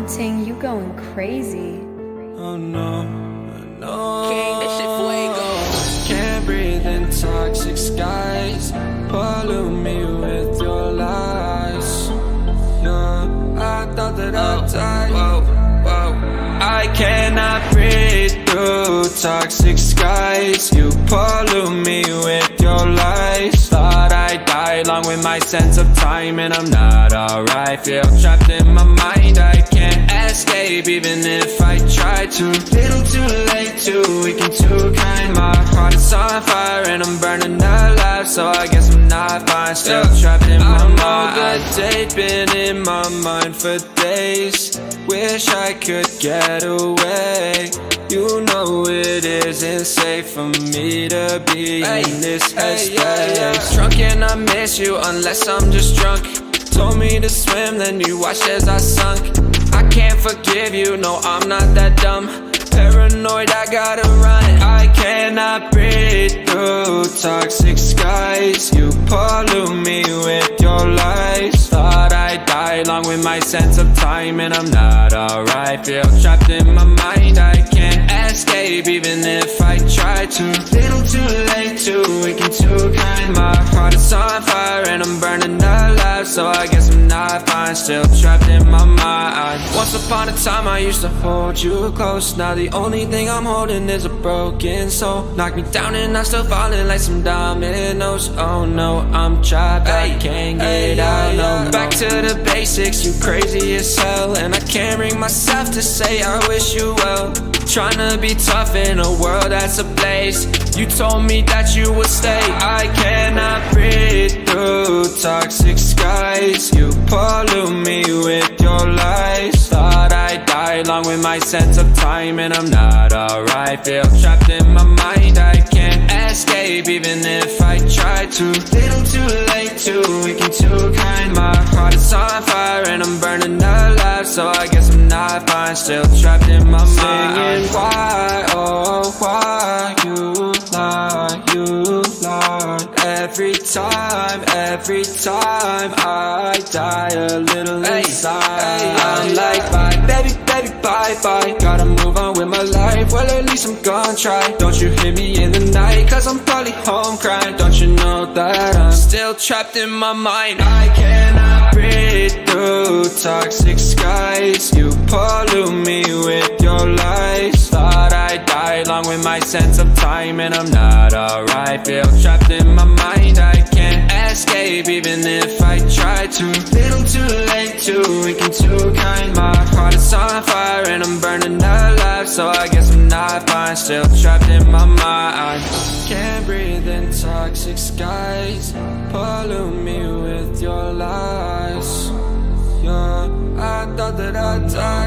Ting, you going crazy. Oh no, no. King, this shit fuego. Can't breathe in toxic skies. Pollute me with your lies. Yeah, I thought that I'd die. Whoa, whoa. I cannot breathe through toxic skies. You pollute me with your lies. Thought I'd die along with my sense of time, and I'm not alright. Feel trapped in my mind, I can't escape even if I try to. Little too late, too weak and too kind. My heart is on fire and I'm burning alive, so I guess I'm not fine. Still trapped in my mind. That date been in my mind for days. Wish I could get away. You know it isn't safe for me to be in this headspace. Drunk and I miss you unless I'm just drunk. Told me to swim, then you watched as I sunk. I can't forgive you, no, I'm not that dumb. Paranoid, I gotta run. I cannot breathe through toxic skies. You pollute me with your lies. Thought I'd die along with my sense of time, and I'm not alright. Feel trapped in my mind, I can't escape even if I try to. Little too late, too weak and too kind. My heart is on fire and I'm burning alive, so I guess I'm not fine. Still trapped in my mind. Once upon a time I used to hold you close. Now the only thing I'm holding is a broken soul. Knock me down and I'm still falling like some dominoes. Oh no, I'm trapped, I can't get out. No, back to the basics, you crazy as hell. And I can't bring myself to say I wish you well. Tryna be tough in a world that's ablaze. You told me that you would stay. I cannot breathe through toxic skies. You pollute me with your lies. Thought I'd die along with my sense of time, and I'm not alright. Feel trapped in my mind, I can't escape even if I try to. Little too late, too weak and too kind. My heart is on fire and I'm burning alive, so I guess I'm not fine. Still trapped in my mind. Singing why, oh why you lie, you lie. Every time I die a little inside. I'm like bye, baby, baby, bye, bye. Gotta move on with my life, well at least I'm gonna try. Don't you hear me in the night, cause I'm probably home crying. Don't you know that I'm still trapped in my mind. I cannot breathe through toxic skies. You pollute me with your lies. Thought I'd die along with my sense of time, and I'm not alright. Feel trapped in my mind, I can't escape even if I try to. Little too late, too weak and too kind. My heart is on fire and I'm burning alive, so I guess I'm not fine. Still trapped in my mind. Can't breathe in toxic skies. Pollute me with your lies. Yeah, I thought that I'd die.